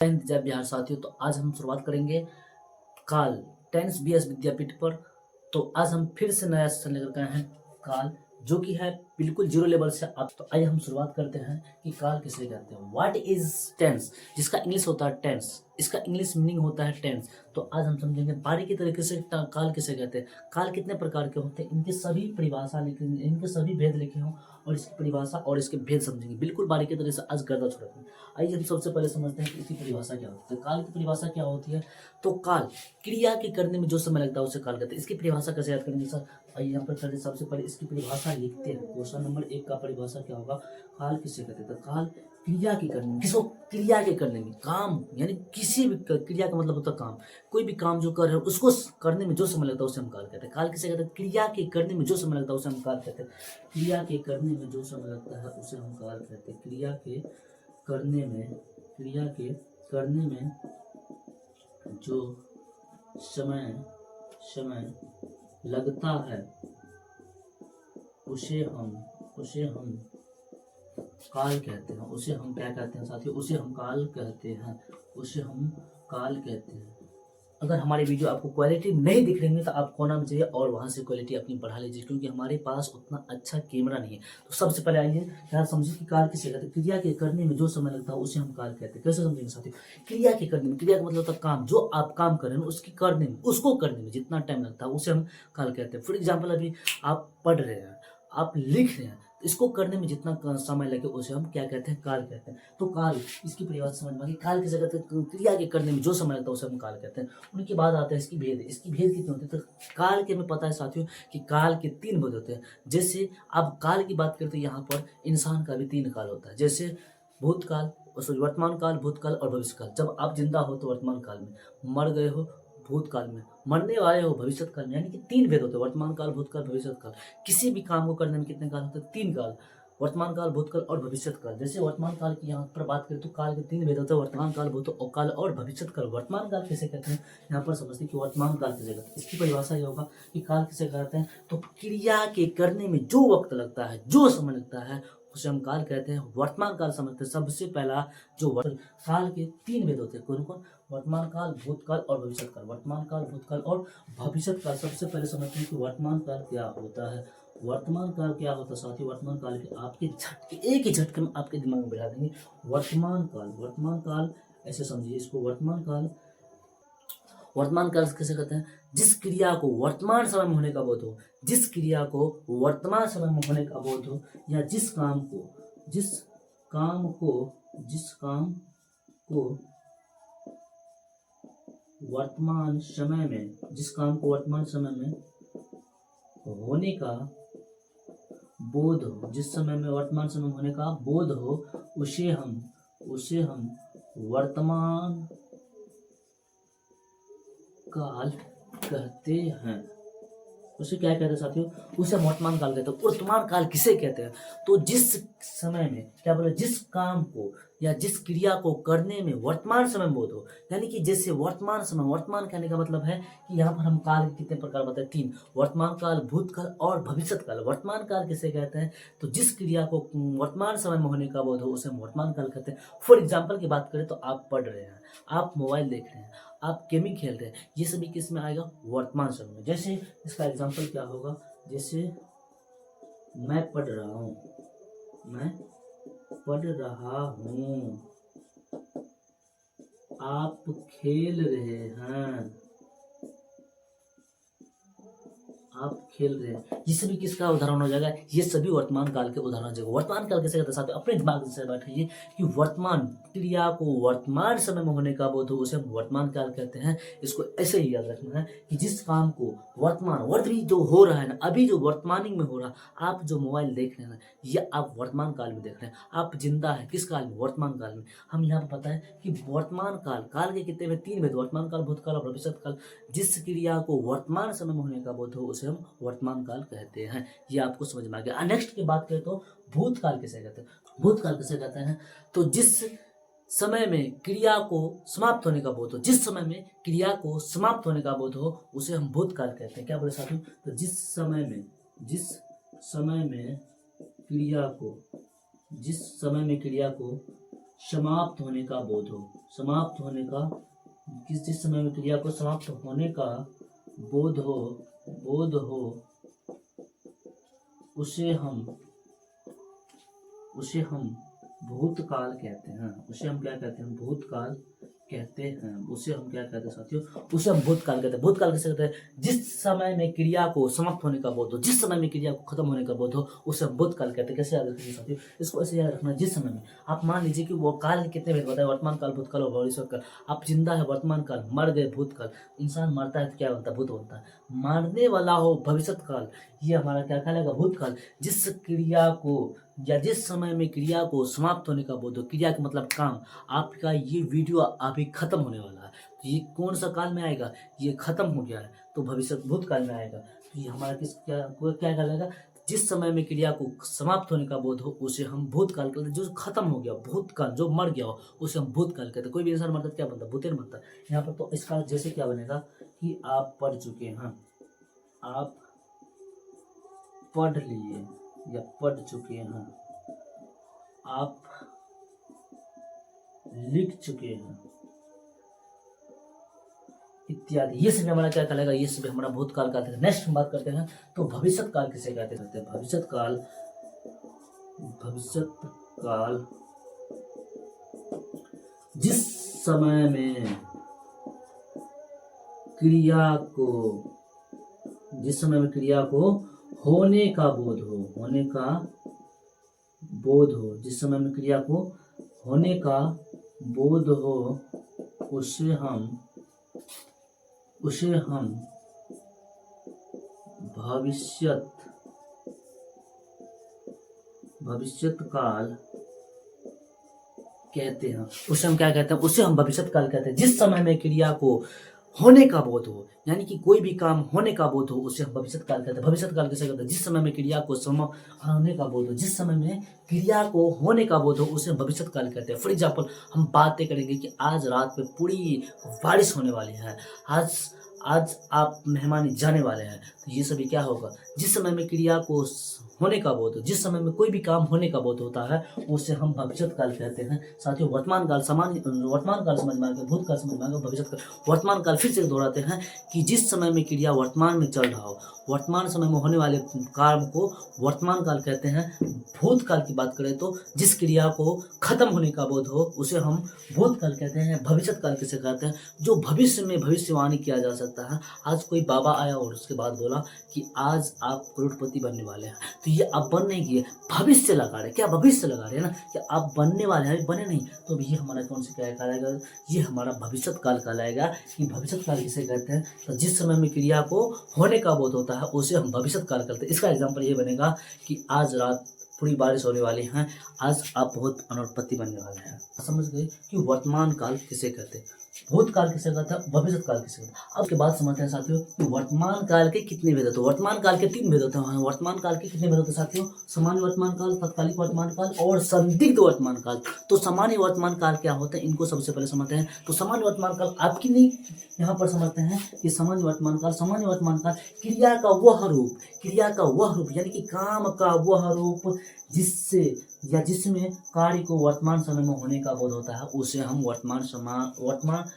जय बिहार साथियों। तो आज हम शुरुआत करेंगे काल टेंस बीएस विद्यापीठ पर। तो आज हम फिर से नया सेशन लेकर के आए हैं काल, जो कि है बिल्कुल जीरो लेवल से आप। तो आइए हम शुरुआत करते हैं कि काल किसे कहते हैं। व्हाट इज टेंस, जिसका इंग्लिश होता है टेंस, इसका इंग्लिश मीनिंग होता है टेंस। तो आज हम समझेंगे बारीकी तरीके से काल किसे कहते हैं, काल कितने प्रकार के होते हैं, इनकी सभी परिभाषा लिखे, इनके सभी भेद लिखे हों और इसकी परिभाषा और इसके भेद समझेंगे बिल्कुल बारीकी तरीके से। आज गर्दा छोड़ते हैं। आइए हम सबसे पहले समझते हैं कि इसकी परिभाषा क्या होती है। काल की परिभाषा क्या होती है? तो काल क्रिया के करने में जो समय लगता है उसे काल कहते हैं। इसकी परिभाषा कैसे याद करेंगे सर? आइए यहाँ पर चलिए सबसे पहले इसकी परिभाषा लिखते हैं। क्वेश्चन नंबर 1 का परिभाषा क्या होगा? काल किसे कहते हैं? तो काल क्रिया के करने में, किसको? क्रिया के करने में, काम यानी किसी भी क्रिया का मतलब होता है काम। कोई भी काम जो कर रहे हैं उसको करने में जो समय लगता है उसे हम काल कहते हैं। काल किसे कहते हैं? क्रिया के करने में जो समय लगता है उसे हम काल कहते हैं। क्रिया के करने में जो समय लगता है उसे हम काल कहते हैं। क्रिया के करने में, क्रिया के करने में जो समय लगता है उसे हम काल कहते हैं। उसे हम क्या कहते हैं साथियों? उसे हम काल कहते हैं। उसे हम काल कहते हैं। अगर हमारी वीडियो आपको क्वालिटी नहीं दिख रही है तो आप कोना में जाइए और वहाँ से क्वालिटी अपनी बढ़ा लीजिए, क्योंकि हमारे पास उतना अच्छा कैमरा नहीं है। तो सबसे पहले आइए यहाँ समझिए कि काल किसे कहते हैं। क्रिया के करने में जो समय लगता है उसे हम काल कहते हैं। कैसे समझेंगे साथियों? क्रिया के करने में, क्रिया का मतलब होता है काम। जो आप काम कर रहे हैं उसकी करने में, उसको करने में जितना टाइम लगता है उसे हम काल कहते हैं। फॉर एग्जाम्पल अभी आप पढ़ रहे हैं, आप लिख रहे हैं, इसको करने में जितना समय लगे उसे हम क्या कहते हैं? काल कहते हैं। तो काल, इसकी परिभाषा समझ में आ गई। काल किसे कहते हैं? क्रिया के करने में जो समय लगता है उसे हम काल कहते हैं। उनके बाद आता है इसकी भेद। इसकी भेद कितने होते हैं? तो काल के हमें पता है साथियों कि काल के 3 भेद होते हैं। जैसे अब काल की बात करें तो यहाँ पर इंसान का भी 3 काल होता है। जैसे भूतकाल, वर्तमान काल, भूतकाल और भविष्य काल। जब आप जिंदा हो तो वर्तमान काल में, मर गए हो भूतकाल में, मरने वाले हो भविष्य काल में। यानी कि 3 भेद होते हैं, वर्तमान काल, भूतकाल, भविष्य काल। किसी भी काम को करने में कितने काल होते हैं? 3 काल, वर्तमान काल, भूतकाल और भविष्य काल। जैसे वर्तमान काल की यहाँ पर बात करें तो काल के 3 भेद होते हैं, वर्तमान काल, भूतकाल और भविष्य काल। वर्तमान काल किसे कहते हैं? यहाँ पर समझते हैं कि वर्तमान काल किसे कहते हैं। इसकी परिभाषा ये होगा कि काल किसे कहते हैं? तो क्रिया के करने में जो वक्त लगता है, जो समय लगता है उसे हम काल कहते हैं। वर्तमान काल समझते हैं। सबसे पहला जो काल के 3 भेद होते हैं, कौन कौन? वर्तमान काल, भूतकाल और भविष्य काल। वर्तमान काल, भूतकाल और भविष्य काल। सबसे पहले समझते हैं कि वर्तमान काल क्या होता है। वर्तमान काल क्या होता है साथियों? वर्तमान काल के आपके झटके, एक ही झटके में आपके दिमाग में बिठा देंगे। वर्तमान काल, वर्तमान काल ऐसे समझिए इसको। वर्तमान काल, वर्तमान काल कैसे कहते हैं? जिस क्रिया को वर्तमान समय में होने का बोध हो, जिस क्रिया को वर्तमान समय में होने का बोध हो, या जिस काम को वर्तमान समय में, जिस काम को वर्तमान समय में होने का बोध हो, जिस समय में वर्तमान समय में होने का बोध हो, उसे हम वर्तमान काल कहते हैं। उसे क्या कहते हैं साथियों? उसे वर्तमान काल कहते हैं। वर्तमान काल किसे कहते हैं? तो जिस समय में क्या बोले, जिस काम को या जिस क्रिया को करने में वर्तमान समय बोध हो, यानी कि जैसे वर्तमान समय, वर्तमान कहने का मतलब है कि यहाँ पर हम काल के कितने प्रकार बताए? 3, वर्तमान काल, भूतकाल और भविष्य काल। वर्तमान काल किसे कहते हैं? तो जिस क्रिया को वर्तमान समय में होने का बोध हो उसे हम वर्तमान काल कहते हैं। फॉर एग्जाम्पल की बात करें तो आप पढ़ रहे हैं, आप मोबाइल देख रहे हैं, आप गेमिंग खेल रहे हैं, ये सभी किस में आएगा? वर्तमान समय में। जैसे इसका एग्जाम्पल क्या होगा? जैसे मैं पढ़ रहा हूँ, आप खेल रहे हैं, आप खेल रहे हैं, ये सभी किसका उदाहरण हो जाएगा? ये सभी वर्तमान काल के उदाहरण हो जाएगा। वर्तमान काल कैसे कहते हैं साथियों? अपने दिमाग से बैठाइए कि वर्तमान क्रिया को वर्तमान समय में होने का बोध हो उसे हम वर्तमान काल कहते हैं। इसको ऐसे ही याद रखना है कि जिस काम को वर्तमान जो हो रहा है ना, अभी जो वर्तमानिंग में हो रहा, आप जो मोबाइल देख रहे हैं ना, ये आप वर्तमान काल में देख रहे हैं। आप जिंदा है किस काल में? वर्तमान काल में। हम यहाँ पर पता है कि वर्तमान काल, काल के कितने में? 3 भेद, वर्तमान काल, भूतकाल और भविष्य काल। जिस क्रिया को वर्तमान समय में होने का बोध हो उसे हम वर्तमान काल कहते हैं। ये आपको समझ में आ गया। नेक्स्ट की बात करें तो भूतकाल किसे कहते हैं? भूतकाल किसे कहते हैं? तो जिस समय में क्रिया को समाप्त होने का बोध हो, जिस समय में क्रिया को समाप्त होने का बोध हो उसे हम भूतकाल कहते हैं। क्या बोले साथियों? तो जिस समय में क्रिया को समाप्त होने का बोध हो, समाप्त होने का, जिस समय में क्रिया को समाप्त होने का बोध हो उसे हम भूतकाल कहते हैं। उसे हम क्या कहते हैं? भूतकाल कहते हैं। उसे हम क्या कहते हैं साथियों? उसे हम भूतकाल कहते हैं। भूतकाल किसे कहते हैं? जिस समय में क्रिया को समाप्त होने का बोध हो, जिस समय में क्रिया को खत्म होने का बोध हो, उसे हम भूतकाल कहते हैं। कैसे याद रखेंगे साथियों? इसको ऐसे याद रखना, जिस समय में आप मान लीजिए कि वो काल कितने भेद होता है, वर्तमान काल, भूतकाल और भविष्य काल। आप जिंदा है वर्तमान काल, मर गए भूतकाल। इंसान मरता है तो क्या बनता है? भूत बनता है। मरने वाला हो भविष्य काल, ये हमारा क्या कहलाएगा? भूतकाल। जिस क्रिया को या जिस समय में क्रिया को समाप्त होने का बोध हो, क्रिया का मतलब काम, आपका ये वीडियो अभी खत्म होने वाला है, तो ये कौन सा काल में आएगा? ये खत्म हो गया है तो भविष्य भूतकाल में आएगा। तो ये हमारा क्या कहलाएगा? जिस समय में क्रिया को समाप्त होने का बोध हो उसे हम भूतकाल कहते हैं। जो खत्म हो गया, भूतकाल, जो मर गया हो उसे हम भूतकाल कहते हैं। कोई भी इंसान मरता है क्या बनता है? भूतेर बनता है। यहाँ पर तो इसका जैसे क्या बनेगा कि आप पढ़ चुके हैं, आप पढ़ लिए या पढ़ चुके हैं, आप लिख चुके हैं इत्यादि, ये सब हमारा क्या कहलाएगा? ये सब हमारा भूतकाल का। नेक्स्ट हम बात करते हैं तो भविष्य काल किसे कहते हैं? भविष्य काल जिस समय में क्रिया को होने का बोध हो, जिस समय में क्रिया को होने का बोध हो उसे हम भविष्यत काल कहते हैं। उसे हम क्या कहते हैं? उसे हम भविष्यत काल कहते हैं। जिस समय में क्रिया को होने का बोध हो, यानी कि कोई भी काम होने का बोध हो, उसे हम भविष्यत काल कहते हैं। भविष्यत काल किसे कहते हैं? जिस समय में क्रिया को होने का बोध हो, जिस समय में क्रिया को होने का बोध हो उसे हम भविष्यत काल कहते हैं। फॉर एग्जाम्पल हम बातें करेंगे कि आज रात में पूरी बारिश होने वाली है, आज आप मेहमानी जाने वाले हैं, तो ये सभी क्या होगा? जिस समय में क्रिया को होने का बोध हो, जिस समय में कोई भी काम होने का बोध होता है उसे हम भविष्यत काल कहते हैं। साथियों वर्तमान काल समझ में आ गया, भूतकाल समझ में आ गया, भविष्यत काल। वर्तमान काल फिर से दोहराते हैं कि जिस समय में क्रिया वर्तमान में चल रहा हो, वर्तमान समय में होने वाले काम को वर्तमान काल कहते हैं। भूतकाल की बात करें तो जिस क्रिया को खत्म होने का बोध हो उसे हम भूतकाल कहते हैं। भविष्यत काल किसे कहते हैं? जो भविष्य में भविष्यवाणी किया जा सकता है। आज कोई बाबा आया और उसके बाद बोला कि आज आप करोड़पति बनने वाले हैं, तो ये आप बन नहीं किए, भविष्य लगा रहे। क्या भविष्य लगा रहे हैं ना कि आप बनने वाले हैं, बने नहीं, तो ये हमारा कौन से क्या कहलाएगा? ये हमारा भविष्यत काल कहलाएगा। कि भविष्यत काल किसे कहते हैं? तो जिस समय में क्रिया को होने का बोध होता है उसे हम भविष्यत काल करते हैं। इसका एग्जाम्पल ये बनेगा कि आज रात पूरी बारिश होने वाली है, आज आप बहुत अरबपति बनने वाले हैं। समझ गए कि वर्तमान काल किसे कहते हैं, भूतकाल किसे कहता है, भविष्य काल किसे कहता है। अब के बाद समझते हैं साथियों कि वर्तमान काल के कितने भेद होते हैं। वर्तमान काल के 3 भेद होते हैं। वर्तमान काल के कितने भेद होते हैं साथियों? सामान्य वर्तमान काल, तत्कालिक वर्तमान काल और संदिग्ध वर्तमान काल। तो सामान्य वर्तमान काल क्या होता है, इनको सबसे पहले समझते हैं। तो सामान्य वर्तमान काल आपकी नहीं, यहाँ पर समझते हैं कि सामान्य वर्तमान काल क्रिया का वह रूप यानी कि काम का वह रूप जिससे या जिसमें कार्य को वर्तमान समय में होने का बोध होता है उसे हम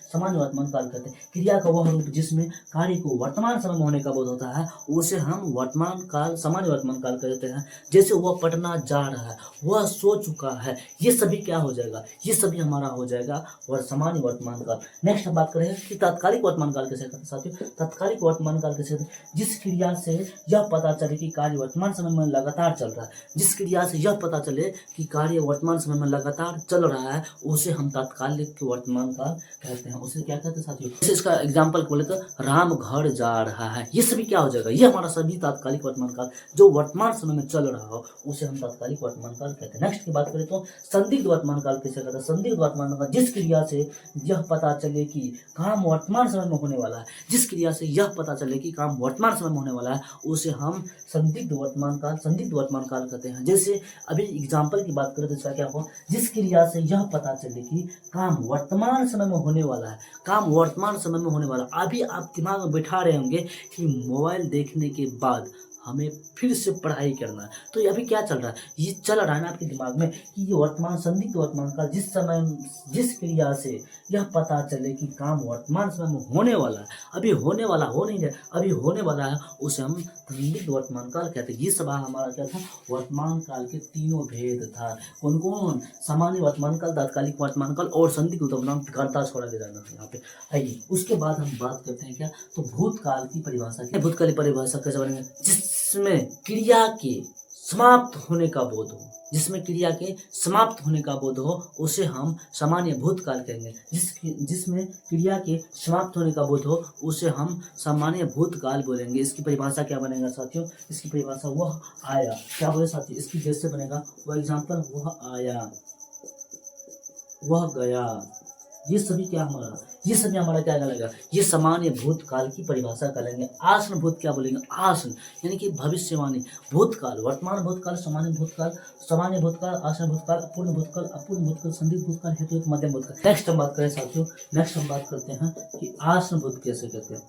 सामान्य वर्तमान काल कहते हैं। क्रिया का वह रूप जिसमें कार्य को वर्तमान समय में होने का बोध होता है उसे हम सामान्य वर्तमान काल कहते हैं। जैसे वह पढ़ना जा रहा है, वह सो चुका है, ये सभी क्या हो जाएगा? ये सभी हमारा हो जाएगा और सामान्य वर्तमान काल। नेक्स्ट हम बात करें कि तात्कालिक वर्तमान काल कैसे कहते हैं साथियों। तात्कालिक वर्तमान काल कैसे कहते हैं? जिस क्रिया से यह पता चले कि कार्य वर्तमान समय में लगातार चल रहा है, जिस क्रिया से यह पता चले कि कार्य वर्तमान समय में लगातार चल रहा है उसे हम तात्कालिक वर्तमान काल कहते हैं। उसे क्या कहते हैं साथियों? जैसे इसका एग्जांपल बोले तो राम घर जा रहा है, ये सभी क्या हो जाएगा? ये हमारा सभी तात्कालिक वर्तमान काल जो वर्तमान समय में चल रहा हो उसे हम तात्कालिक वर्तमान काल कहते हैं। नेक्स्ट की बात करें तो संदिग्ध वर्तमान काल किसे कहते हैं? संदिग्ध वर्तमान काल जिस क्रिया से यह पता चले कि काम वर्तमान समय में होने वाला है, जिस क्रिया से यह पता चले कि काम वर्तमान समय में होने वाला है उसे हम संदिग्ध वर्तमान काल कहते हैं। जैसे अभी एग्जाम्पल की बात करें तो इसका क्या होगा? जिस क्रिया से यह पता चले कि काम वर्तमान समय में होने वाला है, अभी आप दिमाग में बैठा रहे होंगे कि मोबाइल देखने के बाद हमें फिर से पढ़ाई करना है। तो ये अभी क्या चल रहा है, ये चल रहा है ना आपके दिमाग में कि ये वर्तमान संदिग्ध वर्तमान काल, जिस समय जिस क्रिया से यह पता चले कि काम वर्तमान समय में होने वाला है, अभी होने वाला हो नहीं है, अभी होने वाला है, उसे हम संदिग्ध वर्तमान काल कहते हैं। ये सब हमारा क्या था, वर्तमान काल के तीनों भेद था। कौन कौन, सामान्य वर्तमान काल, तात्कालिक वर्तमान काल और संदिग्ध वर्तमान काल। छोड़ा दे जाना यहाँ पे। आइए उसके बाद हम बात करते हैं क्या, तो भूतकाल की परिभाषा। क्या भूतकाल की परिभाषा कैसे बनेंगे, जिसमें क्रिया के समाप्त होने का बोध हो, जिसमें क्रिया के समाप्त होने का बोध हो, उसे हम सामान्य भूतकाल कहेंगे। जिसमें क्रिया के समाप्त होने का बोध हो, उसे हम सामान्य भूतकाल बोलेंगे। इसकी परिभाषा क्या बनेगा साथियों, इसकी परिभाषा वह आया, क्या बोले साथियों, इसकी जैसे बनेगा वह एग्जाम्पल, वह आया, वह गया, ये सभी क्या हमारा, ये सभी हमारा क्या कहलाएगा, ये सामान्य भूतकाल की परिभाषा करेंगे। आसन भूत क्या बोलेंगे, आसन यानी कि भविष्यवाणी। भूतकाल, वर्तमान भूतकाल, सामान्य भूतकाल, आसन भूतकाल, अपूर्ण भूतकाल, अपूर्ण भूतकाल, संदिग्ध भूतकाल, हेतु मध्यम भूतकाल। नेक्स्ट हम बात करें साथियों, नेक्स्ट हम बात करते हैं कि आसन भूत कैसे कहते हैं।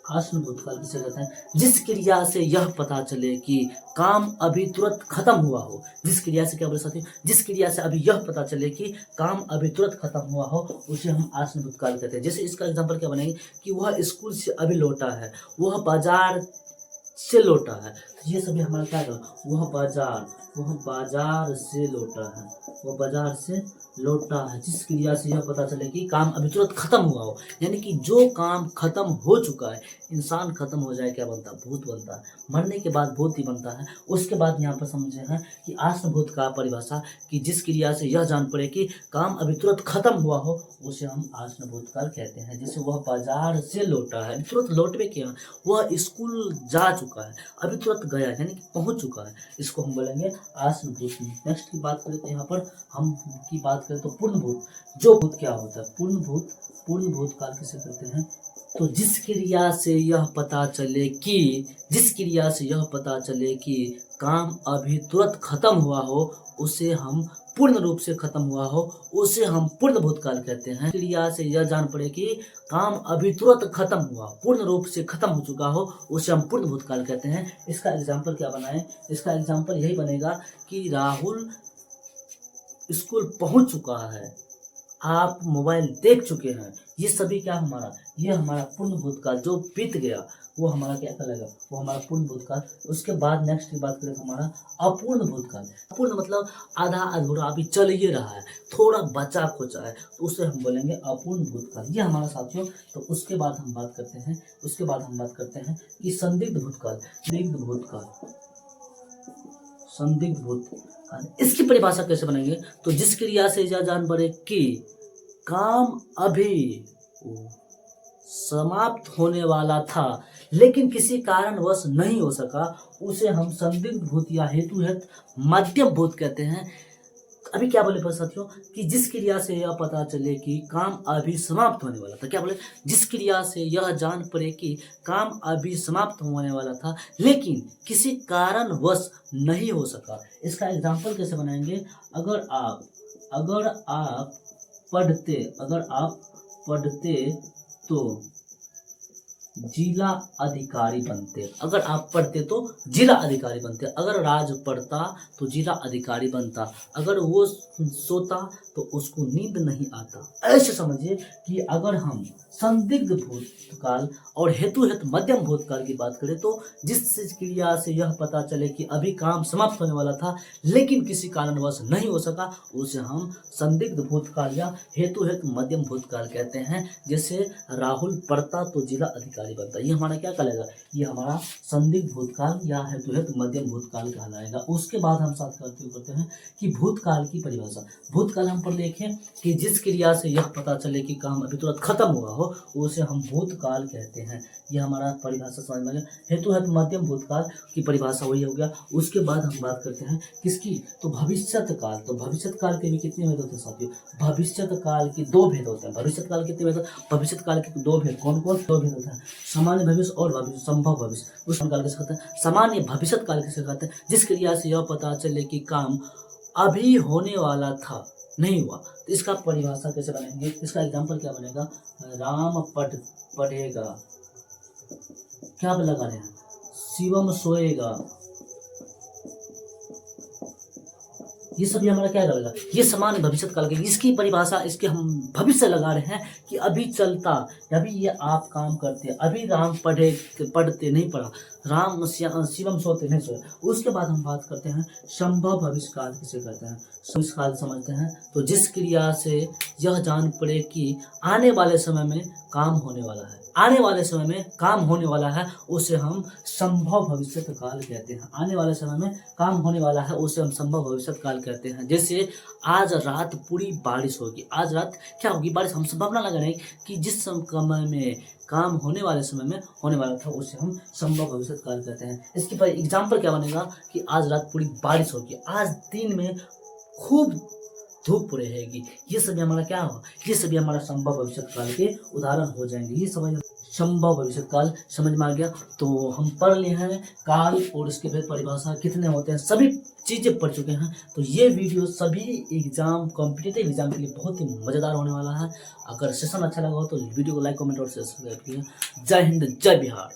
आसन भूतकाल किसे कहते हैं, जिस क्रिया से यह पता चले कि काम अभी तुरंत खत्म हुआ हो। जिस क्रिया से, क्या बोले साथी, जिस क्रिया से अभी यह पता चले कि काम अभी तुरंत खत्म हुआ हो, उसे हम आसन भूतकाल कहते हैं। जैसे इसका एग्जांपल क्या बनेंगे कि वह स्कूल से अभी लौटा है, वह बाजार से लौटा है। तो ये सभी हमारा क्या है, वह बाजार से लौटा है, वह बाजार से लौटा है। जिस क्रिया से यह पता चले कि काम अभी तुरंत खत्म हुआ हो, यानी कि जो काम खत्म हो चुका है, इंसान खत्म हो जाए क्या बनता है, भूत बनता है। मरने के बाद भूत ही बनता है। उसके बाद यहाँ पर समझे हैं कि आसन भूत का परिभाषा, कि जिस क्रिया से यह जान पड़े कि काम अभी तुरंत खत्म हुआ हो, उसे हम आसन भूतकाल कहते हैं। जैसे वह बाजार से लौटा है, तुरंत लौटवे क्या, वह स्कूल जा चुका है, अभी तुरंत गया यानी कि पहुंच चुका है, इसको हम बोलेंगे आसन भूत। नेक्स्ट की बात करें तो यहाँ पर हम की बात करें तो पूर्ण भूत। जो भूत क्या होता है, पूर्ण भूतकाल किसे कहते हैं, तो जिस क्रिया से यह पता चले कि काम अभी तुरंत खत्म हुआ हो, उसे हम पूर्ण रूप से खत्म हुआ हो, उसे हम पूर्ण भूतकाल कहते हैं। क्रिया से यह जान पड़े कि काम अभी तुरंत खत्म हुआ, पूर्ण रूप से खत्म हो चुका हो, उसे हम पूर्ण भूतकाल कहते हैं। इसका एग्जाम्पल क्या बनाएं, इसका एग्जाम्पल यही बनेगा कि राहुल स्कूल पहुंच चुका है, आप मोबाइल देख चुके हैं। ये सभी क्या हमारा, ये हमारा पूर्ण भूतकाल जो बीत गया, वो हमारा क्या कहलाएगा, वो हमारा पूर्ण भूतकाल। उसके बाद नेक्स्ट की बात करें तो हमारा अपूर्ण भूतकाल। अपूर्ण मतलब आधा अधूरा, अभी चल ही रहा है, थोड़ा बचा खोचा है, तो उसे हम बोलेंगे अपूर्ण भूतकाल। ये हमारा साथियों। तो उसके बाद हम बात करते हैं कि संदिग्ध भूतकाल। इसकी परिभाषा कैसे बनेंगे, तो जिस क्रिया से यह जान पड़े कि काम अभी समाप्त होने वाला था लेकिन किसी कारणवश नहीं हो सका, उसे हम संदिग्ध भूत या हेतुहेत मध्यम भूत कहते हैं। अभी क्या बोले साथियों, कि जिस क्रिया से यह पता चले कि काम अभी समाप्त होने वाला था, क्या बोले, जिस क्रिया से यह जान पड़े कि काम अभी समाप्त होने वाला था लेकिन किसी कारणवश नहीं हो सका। इसका एग्जाम्पल कैसे बनाएंगे, अगर आप पढ़ते तो जिला अधिकारी बनते। अगर आप पढ़ते तो जिला अधिकारी बनते, अगर राज पढ़ता तो जिला अधिकारी बनता, अगर वो सोता तो उसको नींद नहीं आता। ऐसे समझिए कि अगर हम संदिग्ध भूतकाल और हेतुहेत मध्यम भूतकाल की बात करें, तो जिस क्रिया से यह पता चले कि अभी काम समाप्त होने वाला था लेकिन किसी कारणवश नहीं हो सका, उसे हम संदिग्ध भूतकाल या हेतुहेत मध्यम भूतकाल कहते हैं। जैसे राहुल पढ़ता तो जिला अधिकारी बनता, ये हमारा क्या कहलाएगा, ये हमारा संदिग्ध भूतकाल या हेतुहेत मध्यम भूतकाल कहलाएगा। उसके बाद हम साथ करते हैं कि भूतकाल की परिभाषा। भूतकाल हम पर देखें कि जिस क्रिया से यह पता चले कि काम अभी तुरंत खत्म हुआ हो, उसे हम भूतकाल कहते हैं। यह हमारा परिभाषा समझ में आ गया। हेतुहेत मध्यम भूतकाल की परिभाषा वही हो गया। उसके बाद हम बात करते हैं किसकी, तो भविष्यत काल। तो भविष्यत काल के भी कितने भेद होते हैं साथियों, भविष्यत काल के दो भेद होते हैं। भविष्यत काल कितने भेद, भविष्यत काल के दो भेद, कौन कौन दो भेद होते हैं, सामान्य भविष्य और भविष्य संभव भविष्य। उस काल किसे कहते हैं, सामान्य भविष्यत काल किसे कहते हैं, जिस क्रिया से यह पता चले कि काम अभी होने वाला था नहीं हुआ। तो इसका परिभाषा कैसे बनाएंगे, इसका एग्जाम्पल क्या बनेगा, राम पढ़ेगा क्या आप लगा रहे हैं? शिवम सोएगा, ये सभी हमारा क्या लगेगा? ये समान भविष्य काल के, इसकी परिभाषा इसके हम भविष्य लगा रहे हैं कि अभी चलता, अभी ये आप काम करते, अभी राम पढ़ते नहीं पढ़ा, राम शिवम सोते नहीं सोए। उसके बाद हम बात करते हैं संभव भविष्य काल किसे कहते हैं। भविष्य काल समझते हैं तो जिस क्रिया से यह जान पड़े कि आने वाले समय में काम होने वाला है, आने वाले समय में काम होने वाला है, उसे हम संभव भविष्य काल कहते हैं। आने वाले समय में काम होने वाला है उसे हम संभव भविष्य काल कहते हैं। जैसे आज रात पूरी बारिश होगी, आज रात क्या होगी? बारिश। हम संभावना लगा रहे हैं कि जिस समय में काम होने वाले समय में होने वाला था उसे हम संभव भविष्य काल कहते हैं। इसके पर एग्जाम्पल क्या बनेगा कि आज रात पूरी बारिश होगी, आज दिन में खूब धूप रहेगी, ये सभी हमारा क्या होगा? ये सभी हमारा संभव भविष्य काल के उदाहरण हो जाएंगे। ये समझ संभव भविष्य काल समझ में आ गया। तो हम पढ़ लिए हैं काल और इसके फिर परिभाषा कितने होते हैं, सभी चीज़ें पढ़ चुके हैं। तो ये वीडियो सभी एग्जाम, कॉम्पिटिटिव एग्जाम के लिए बहुत ही मज़ेदार होने वाला है। अगर सेशन अच्छा लगा हो तो वीडियो को लाइक, कमेंट और सब्सक्राइब कीजिए। जय हिंद, जय बिहार।